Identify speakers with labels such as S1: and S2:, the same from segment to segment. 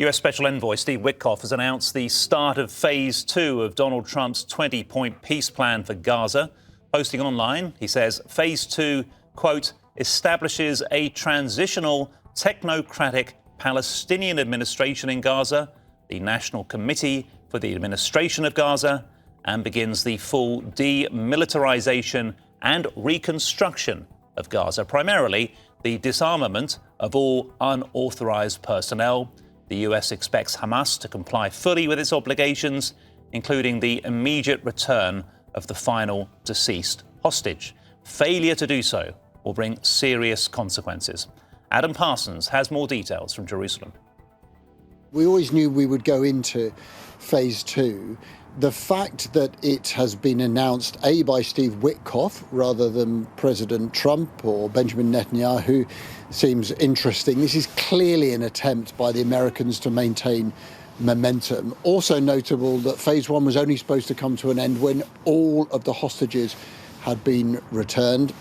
S1: US Special Envoy Steve Witkoff has announced the start of phase 2 of Donald Trump's 20-point peace plan for Gaza. Posting online, he says phase 2, quote, establishes a transitional technocratic Palestinian administration in Gaza, the National Committee for the Administration of Gaza, and begins the full demilitarization and reconstruction of Gaza, primarily the disarmament of all unauthorized personnel. The US expects Hamas to comply fully with its obligations, including the immediate return of the final deceased hostage. Failure to do so will bring serious consequences. Adam Parsons has more details from Jerusalem.
S2: We always knew we would go into phase 2. The fact that it has been announced, A, by Steve Witkoff rather than President Trump or Benjamin Netanyahu, seems interesting. This is clearly an attempt by the Americans to maintain momentum. Also notable that phase 1 was only supposed to come to an end when all of the hostages had been returned.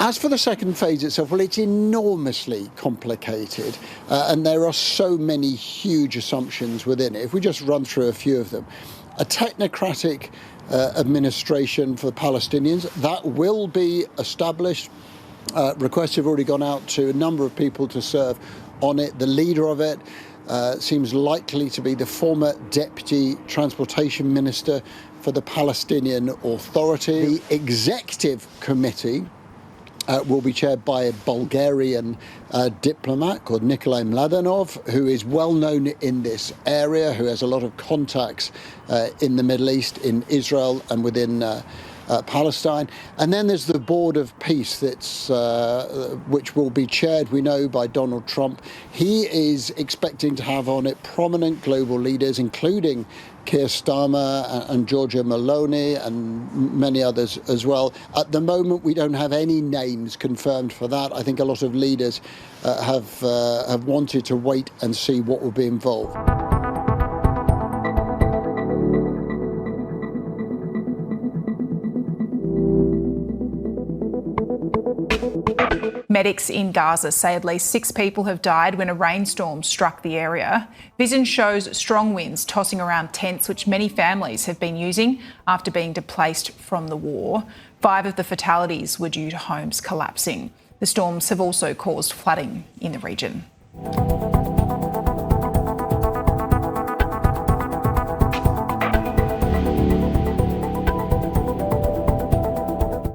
S2: As for the second phase itself, well, it's enormously complicated, and there are so many huge assumptions within it. If we just run through a few of them. A technocratic administration for the Palestinians, that will be established. Requests have already gone out to a number of people to serve on it. The leader of it seems likely to be the former Deputy Transportation Minister for the Palestinian Authority. The Executive Committee will be chaired by a Bulgarian diplomat called Nikolai Mladenov, who is well known in this area, who has a lot of contacts in the Middle East, in Israel and within Palestine. And then there's the Board of Peace, that's which will be chaired, we know, by Donald Trump. He is expecting to have on it prominent global leaders, including Keir Starmer and Giorgia Meloni and many others as well. At the moment, we don't have any names confirmed for that. I think a lot of leaders have wanted to wait and see what will be involved.
S3: Medics in Gaza say at least 6 people have died when a rainstorm struck the area. Vision shows strong winds tossing around tents, which many families have been using after being displaced from the war. 5 of the fatalities were due to homes collapsing. The storms have also caused flooding in the region.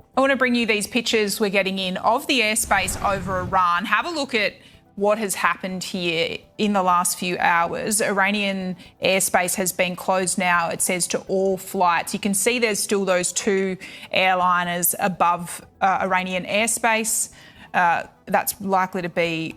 S3: I want to bring you these pictures we're getting in of the airspace over Iran. Have a look at what has happened here in the last few hours. Iranian airspace has been closed now, it says, to all flights. You can see there's still those 2 airliners above Iranian airspace. That's likely to be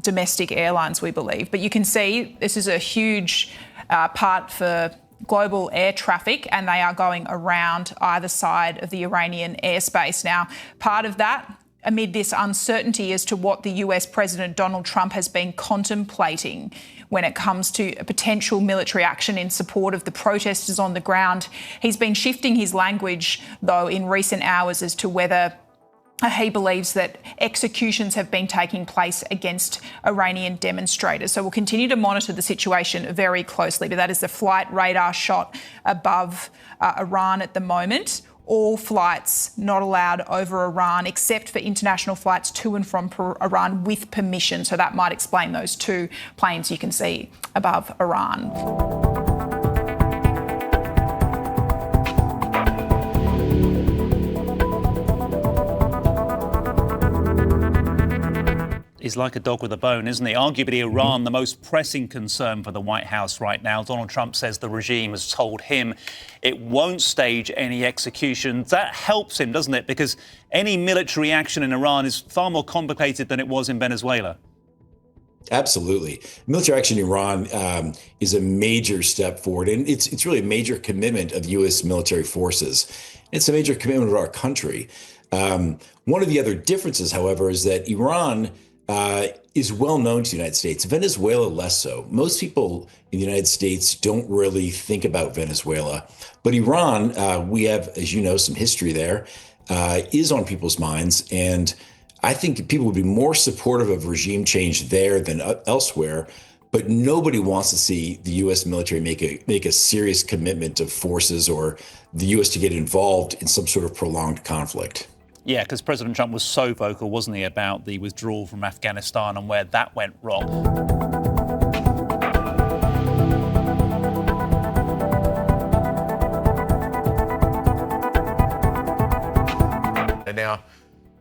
S3: domestic airlines, we believe. But you can see this is a huge part for global air traffic, and they are going around either side of the Iranian airspace. Now, part of that, amid this uncertainty as to what the US President Donald Trump has been contemplating when it comes to a potential military action in support of the protesters on the ground. He's been shifting his language, though, in recent hours as to whether he believes that executions have been taking place against Iranian demonstrators. So we'll continue to monitor the situation very closely. But that is the flight radar shot above Iran at the moment. All flights not allowed over Iran, except for international flights to and from Iran with permission. So that might explain those 2 planes you can see above Iran.
S1: He's like a dog with a bone, isn't he? Arguably Iran, the most pressing concern for the White House right now. Donald Trump says the regime has told him it won't stage any executions. That helps him, doesn't it? Because any military action in Iran is far more complicated than it was in Venezuela.
S4: Absolutely. Military action in Iran is a major step forward, and it's really a major commitment of U.S. military forces. It's a major commitment of our country. One of the other differences, however, is that Iran is well known to the United States. Venezuela, less so. Most people in the United States don't really think about Venezuela. But Iran, we have, as you know, some history there, is on people's minds. And I think people would be more supportive of regime change there than elsewhere but nobody wants to see the U.S. military make a serious commitment of forces or the U.S. to get involved in some sort of prolonged conflict.
S1: Yeah, because President Trump was so vocal, wasn't he, about the withdrawal from Afghanistan and where that went wrong.
S5: And now,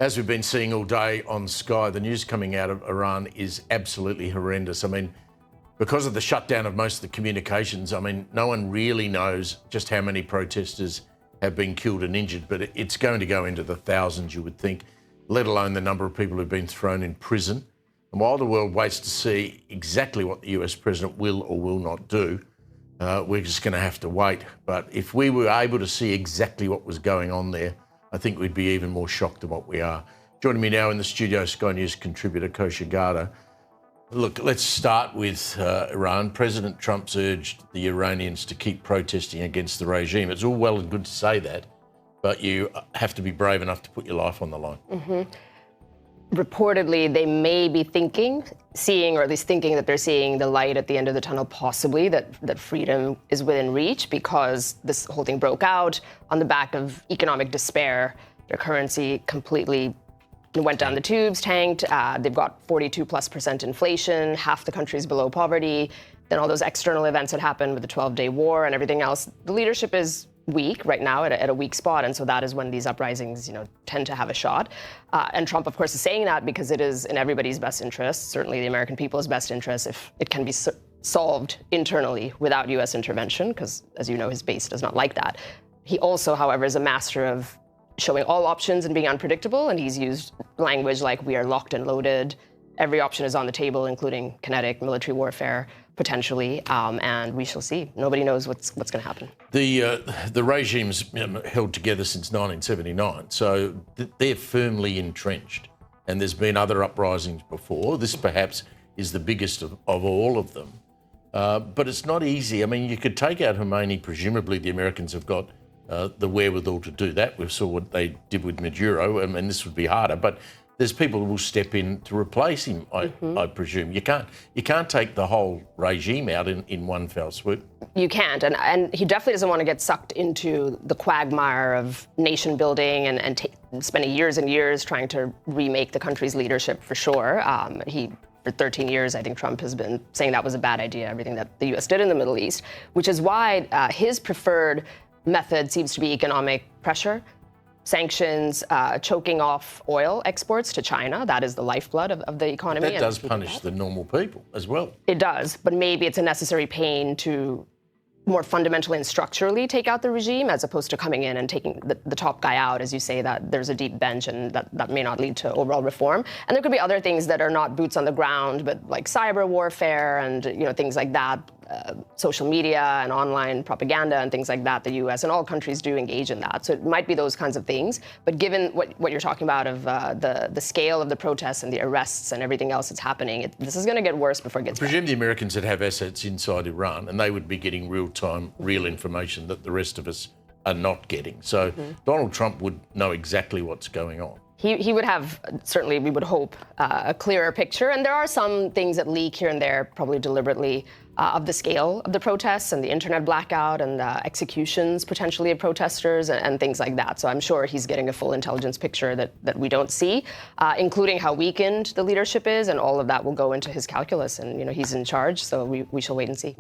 S5: as we've been seeing all day on Sky, the news coming out of Iran is absolutely horrendous. I mean, because of the shutdown of most of the communications, I mean, no one really knows just how many protesters have been killed and injured, but it's going to go into the thousands, you would think, let alone the number of people who've been thrown in prison. And while the world waits to see exactly what the US president will or will not do, we're just going to have to wait. But if we were able to see exactly what was going on there, I think we'd be even more shocked than what we are. Joining me now in the studio, Sky News contributor Kosha Garda. Look, let's start with Iran. President Trump's urged the Iranians to keep protesting against the regime. It's all well and good to say that, but you have to be brave enough to put your life on the line.
S6: Mm-hmm. Reportedly, they may be seeing, or at least thinking that they're seeing the light at the end of the tunnel, possibly, that freedom is within reach, because this whole thing broke out on the back of economic despair. Their currency completely went down the tubes, tanked. They've got 42+% inflation, half the country's below poverty. Then all those external events that happened with the 12-day war and everything else. The leadership is weak right now, at a weak spot, and so that is when these uprisings, tend to have a shot. And Trump, of course, is saying that because it is in everybody's best interest, certainly the American people's best interest, if it can be solved internally without U.S. intervention, because, as you know, his base does not like that. He also, however, is a master of showing all options and being unpredictable, and he's used language like "we are locked and loaded." Every option is on the table, including kinetic military warfare, potentially, and we shall see. Nobody knows what's going to happen.
S5: The regime's held together since 1979, so they're firmly entrenched, and there's been other uprisings before. This perhaps is the biggest of all of them, but it's not easy. I mean, you could take out Khomeini. Presumably, the Americans have got the wherewithal to do that. We saw what they did with Maduro, and this would be harder. But there's people who will step in to replace him, I presume. You can't take the whole regime out in one fell swoop.
S6: You can't, and he definitely doesn't want to get sucked into the quagmire of nation building and spending years and years trying to remake the country's leadership, for sure. For 13 years, I think Trump has been saying that was a bad idea, everything that the U.S. did in the Middle East, which is why his preferred method seems to be economic pressure, sanctions, choking off oil exports to China. That is the lifeblood of the economy.
S5: That does punish the normal people as well.
S6: It does, but maybe it's a necessary pain to more fundamentally and structurally take out the regime, as opposed to coming in and taking the top guy out, as you say, that there's a deep bench and that may not lead to overall reform. And there could be other things that are not boots on the ground, but like cyber warfare and things like that, social media and online propaganda and things like that. The U.S. and all countries do engage in that. So it might be those kinds of things. But given what you're talking about of the scale of the protests and the arrests and everything else that's happening, this is going to get worse before it gets better.
S5: I presume the Americans would have assets inside Iran, and they would be getting real-time, real information that the rest of us are not getting. So Donald Trump would know exactly what's going on.
S6: He would have, certainly we would hope, a clearer picture. And there are some things that leak here and there, probably deliberately, of the scale of the protests and the internet blackout and executions potentially of protesters and things like that. So I'm sure he's getting a full intelligence picture that we don't see, including how weakened the leadership is, and all of that will go into his calculus. And he's in charge, so we shall wait and see.